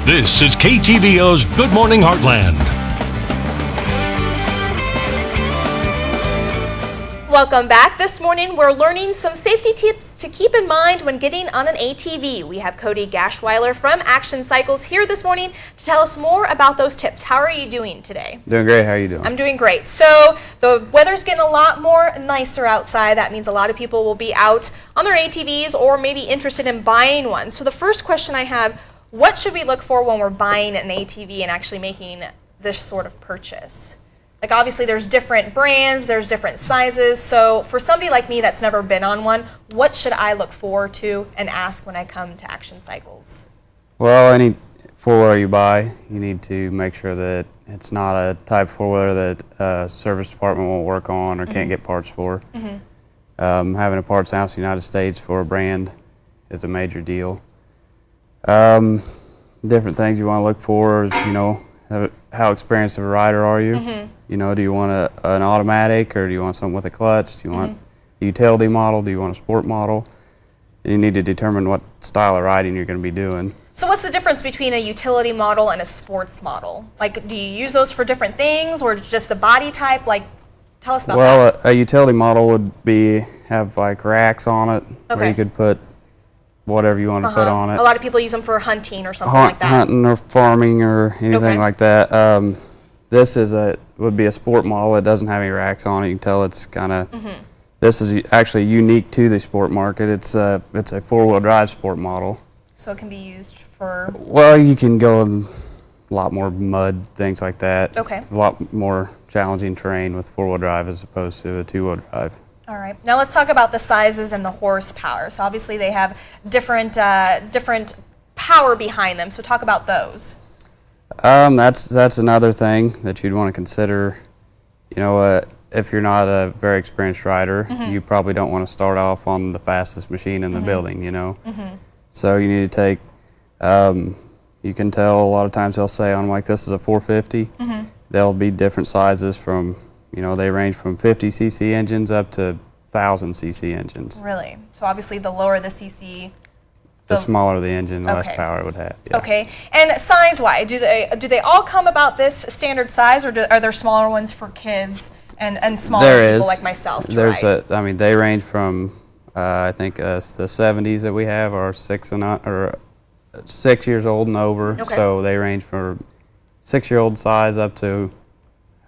This is KTVO's Good Morning Heartland. Welcome back. This morning we're learning some safety tips to keep in mind when getting on an ATV. We have Cody Gashweiler from Action Cycles here this morning to tell us more about those tips. How are you doing today? Doing great. How are you doing? I'm doing great. So the weather's getting a lot more nicer outside. That means a lot of people will be out on their ATVs or maybe interested in buying one. So the first question I have, what should we look for when we're buying an ATV and actually making this sort of purchase? Like obviously there's different brands, there's different sizes, so for somebody like me that's never been on one, what should I look forward to and ask when I come to Action Cycles? Well, any four-wheeler you buy, you need to make sure that it's not a type four-wheeler that a service department won't work on or can't get parts for. Having a parts house in the United States for a brand is a major deal. Different things you want to look for is, how experienced of a rider are you? Do you want an automatic or do you want something with a clutch? Do you want a utility model? Do you want a sport model? And you need to determine what style of riding you're going to be doing. So what's the difference between a utility model and a sports model? Like, do you use those for different things or just the body type? Like, tell us about that. Well, a utility model would have like racks on it where you could put whatever you want to put on it. A lot of people use them for hunting or something like that. Hunting or farming or anything like that. This would be a sport model. It doesn't have any racks on it. You can tell it's kind of. This is actually unique to the sport market. It's a four-wheel drive sport model. So it can be used for. Well, you can go in a lot more mud, things like that. Okay. A lot more challenging terrain with four-wheel drive as opposed to a two-wheel drive. All right. Now let's talk about the sizes and the horsepower. So obviously they have different power behind them. So talk about those. That's another thing that you'd want to consider. If you're not a very experienced rider, you probably don't want to start off on the fastest machine in the building. So you need to take. You can tell a lot of times they'll say on them like this is a 450. There'll be different sizes from. They range from 50 cc engines up to 1,000 cc engines. Really? So obviously the lower the cc, the smaller the engine, the less power it would have. Yeah. Okay. And size-wise, do they all come about this standard size, or are there smaller ones for kids and smaller people like myself to ride? They range from I think the 70s that we have are 6 years old and over. Okay. So they range from 6-year-old size up to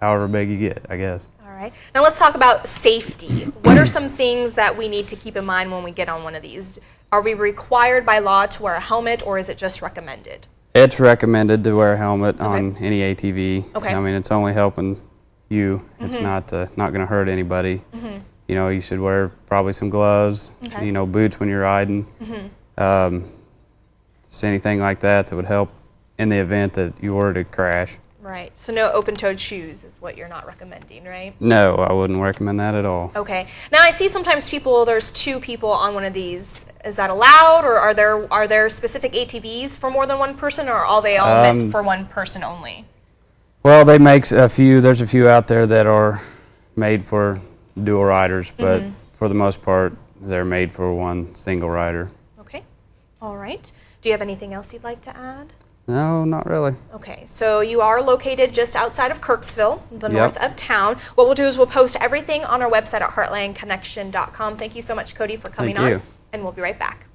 however big you get, I guess. All right. Now let's talk about safety. What are some things that we need to keep in mind when we get on one of these? Are we required by law to wear a helmet, or is it just recommended? It's recommended to wear a helmet on any ATV. Okay. It's only helping you. It's not going to hurt anybody. You should wear probably some gloves, boots when you're riding. Just anything like that would help in the event that you were to crash. Right. So no open-toed shoes is what you're not recommending, right? No, I wouldn't recommend that at all. Okay. Now I see sometimes there's two people on one of these. Is that allowed, or are there specific ATVs for more than one person, or are they all meant for one person only? Well, they make a few. There's a few out there that are made for dual riders, but for the most part, they're made for one single rider. Okay. All right. Do you have anything else you'd like to add? No, not really. Okay, so you are located just outside of Kirksville, the north of town. What we'll do is we'll post everything on our website at heartlandconnection.com. Thank you so much, Cody, for coming on. And we'll be right back.